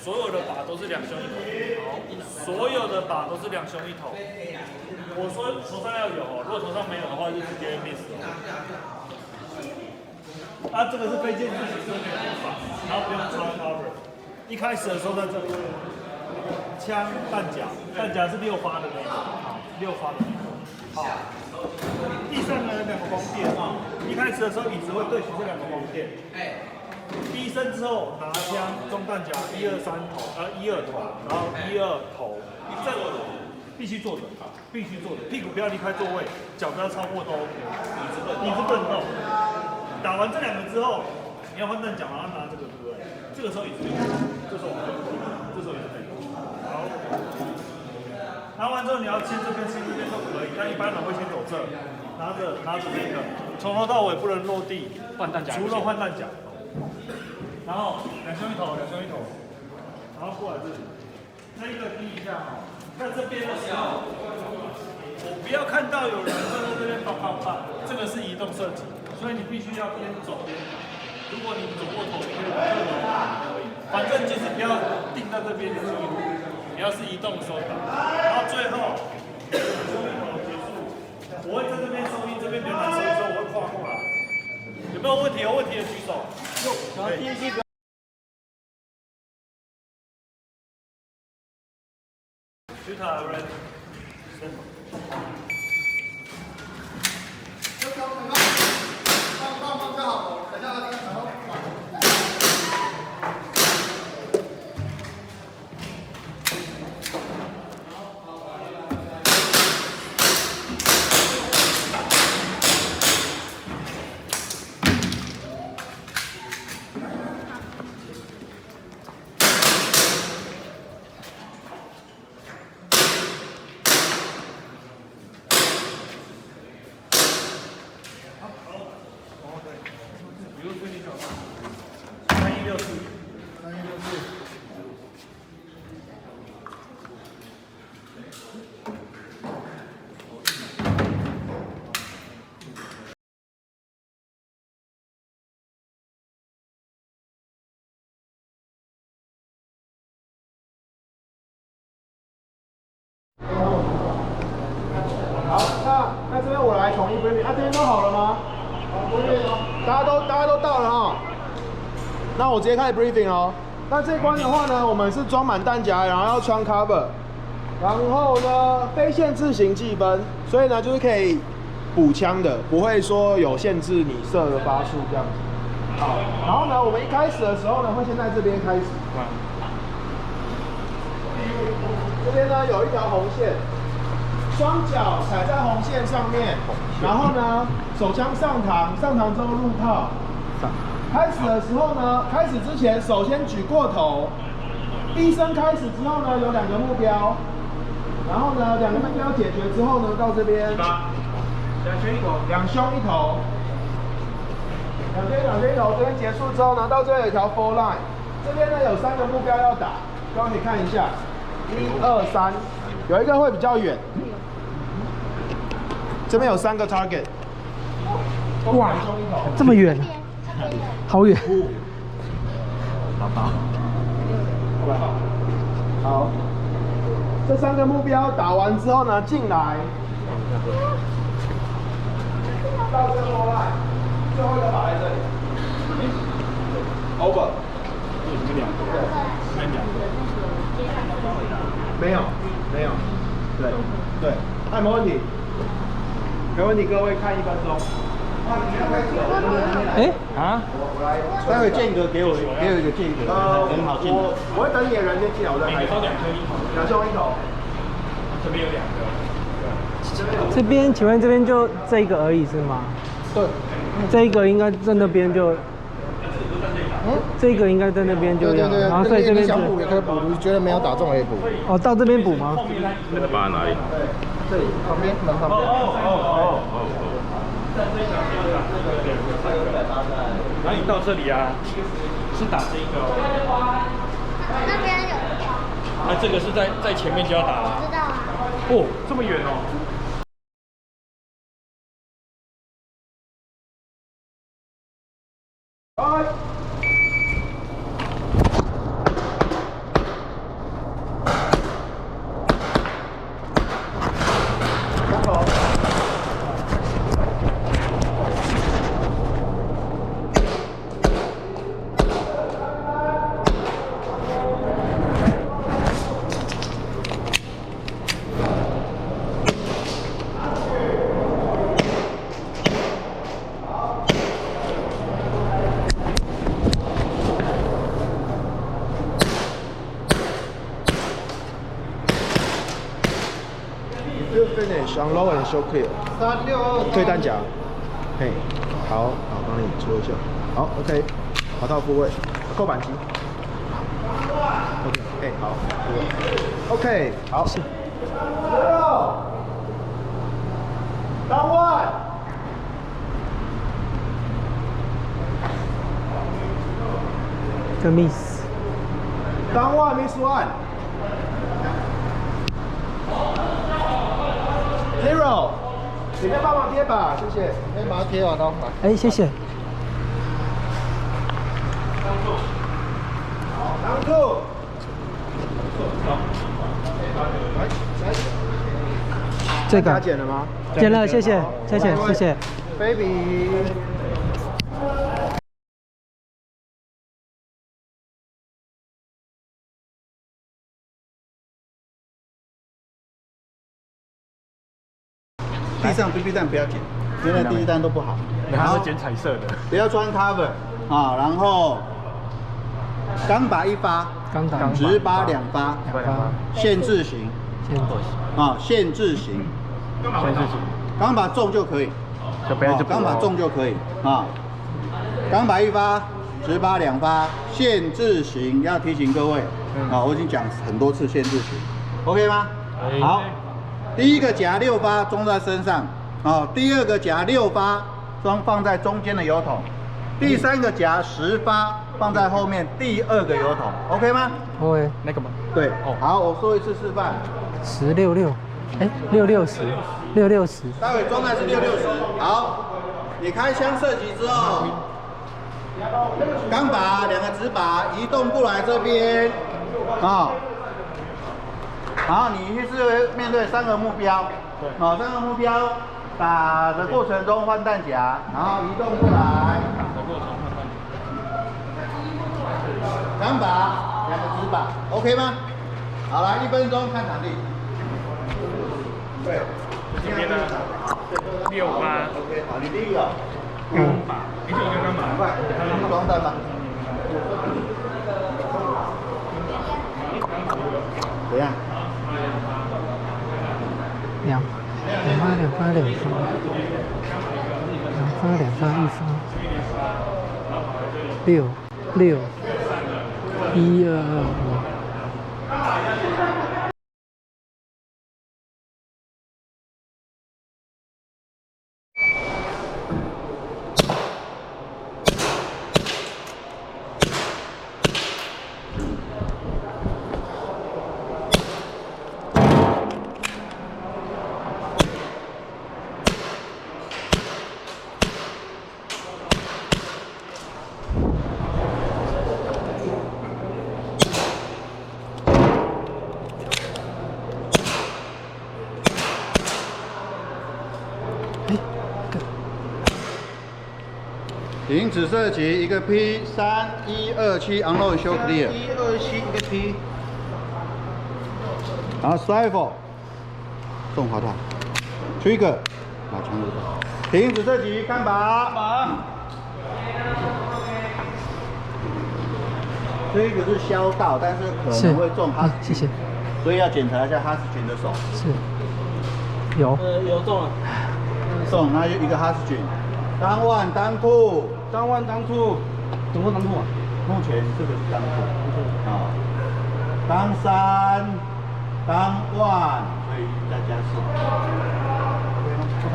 所有的把都是2胸1头，所有的把都是2胸1头。我说头上要有哦，如果头上没有的话，就直接 miss 了。啊，这个是飞剑自行车没有法，然后不用穿 cover。一开始的时候在这里，枪弹夹是6发的那个，好，6发的那个。好，地上呢2个光垫啊，一开始的时候椅子会对齐这2个光垫。低身之后拿枪装弹夹，1、2、3头，1、2头，然后1、2头，这个必须坐着，必须坐着，屁股不要离开座位，脚不要超过都 OK， 椅子不能动。打完这2个之后，你要换弹夹，然后拿这个，对不对？这个时候椅子可以动，这时候我们可以动，这时候椅子可以动。好，拿完之后你要牵这边都可以，但一般人会先走这，拿着这个，从头到尾不能落地，换弹夹，除了换弹夹。然后2胸1头，然后过来这里，那一个低一下哈，在这边的时候，我不要看到有人站在这边棒，这个是移动射击，所以你必须要边走边打。如果你走过头，你可以往这边打，可以，反正就是不要定在这边的记录，你要是移动的时候打，然后最后2胸1头结束，我会在这边收音，这边比较难收的时候，我会跨过来。有没有问题？有问题的举手。然后第一个。Shooter ready. 放就好，等下然后。好，那这边我来统一 briefing，这边都好了吗？大家都到了哈。那我直接开始 briefing 哦。那这关的话呢，我们是装满弹夹，然后要穿 cover， 然后呢非限制型计分，所以呢就是可以补枪的，不会说有限制你射的发数这样子。好，然后呢我们一开始的时候呢会先在这边开始，这边呢有一条红线。双脚踩在红线上面，然后呢，手枪上膛，上膛之后入套。开始的时候呢，开始之前手先举过头。低身开始之后呢，有2个目标，然后呢，2个目标解决之后呢，到这边2胸1头，2胸1头，这边结束之后呢，到这边有一条 4 line， 这边呢有3个目标要打，各位可以看一下，1、2、3，有一个会比较远。这边有3个 target， 哇，这么远，好远。好，这3个目标打完之后呢，进来，到这波来，最后一个打在这里 ，over。没有，对，那没问题。没问题，各位看1分钟。哎啊！待会建哥给我一个建哥，很好进。我会等你的人先进来，我再开。2胸1头。这边有2个。这边，请问这边就这一个而已是吗？对。这一个应该在那边就。这个应该在那边就要，然后所以这边想补也可以补，你觉得没有打中也补。哦，到这边补吗？放在哪里？这里旁边门旁边。然后你到这里啊，是打这个哦。那边有一条。那这个是在前面就要打了。知道啊。哦，这么远哦。You finish on low and show clear。退弹夹。嘿，好，帮你搓一下。好 ，OK， 滑到部位，扣扳机。OK， 哎，好，部位。OK， 好。是。Down one。个 miss。Down one miss one。Zero。里面帮忙贴吧，谢谢。可以把它贴完哦。哎，谢谢。Down two。这个剪了吗？剪了，谢谢，谢谢，谢谢。 Baby。地上 BB 弹不要剪，因为第一弹都不好。然后剪彩色的，不要穿 cover 啊，然后钢把一发，直把两发，限制型，啊，限制型，钢把重就可以，钢把重就可以啊，钢把一发，直把两发，限制型，要提醒各位啊，我已经讲很多次限制型 ，OK 吗？好。 第一个夹6发装在身上，哦，第二个夹6发放在中间的油桶，第三个夹10发放在后面第2个油桶 ，OK 吗 ？OK。那个吗？对，好，我说一次示范。1066，哎，660，660。待会装弹是660。好，你开枪射击之后，钢把2个直把移动过来这边，啊。 然后你是面对3个目标，对，好，3个目标，打的过程中换弹夹，然后移动过来，钢把2个直把 ，OK 吗？好，来1分钟看场地。对，这边呢，6发 ，OK， 好，你第一个，把，你就跟钢把，快，装弹吧。怎样？ 两发1发，两发1发，6，1、2、2、5。 停止射击，一个 P，3、1、2、7 ，unload show clear。1、2、7，一个 P。然后 rifle， 重滑套 ，trigger， 把枪入弹。停止射击，看靶。这个是削到，但是可能会中哈。谢谢。所以要检查一下哈士群的手。是。有。有中了。中，那就一个哈士群。当1当2。 当1当2，怎么当2啊？目前这个是当2，啊，当3，当1，所以再加4。OK，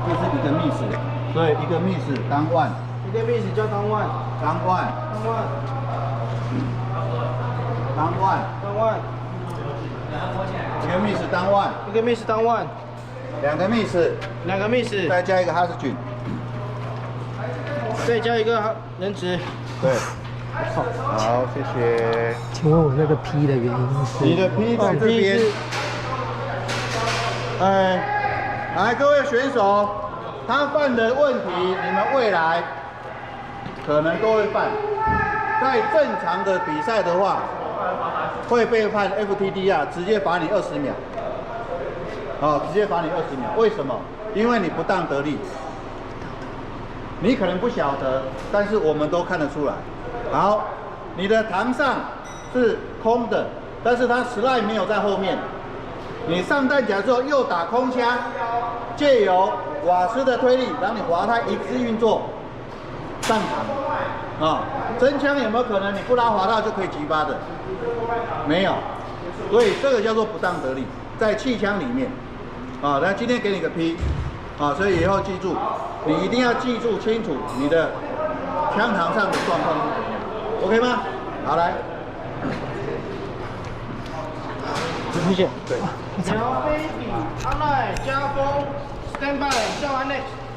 这是一个 miss， 所以一个 miss 当1，一个 miss 叫当1，当1，当1，一个 miss 当1，一个 miss 当1， 2个 miss， 2个 miss， 再加一个哈士群。 再加一个人质。对，好，谢谢。请问我那个 P 的原因是？你的 P 在这边。来，各位选手，他犯的问题，你们未来可能都会犯。在正常的比赛的话，会被判 FTD 啊，直接罚你20秒。直接罚你20秒。为什么？因为你不当得力。 你可能不晓得，但是我们都看得出来。好，你的膛上是空的，但是它 slide 没有在后面，你上弹夹之后又打空枪，借由瓦斯的推力，让你滑胎一次运作上膛啊。真枪有没有可能你不拉滑套就可以击发的？没有，所以这个叫做不当得力，在气枪里面啊。那今天给你个 P 啊，所以以后记住，你一定要记住清楚你的枪膛上的状况是怎样 ，OK 吗？好，来。谢谢。对。鸟飞比 online 加风 stand by 叫完 next。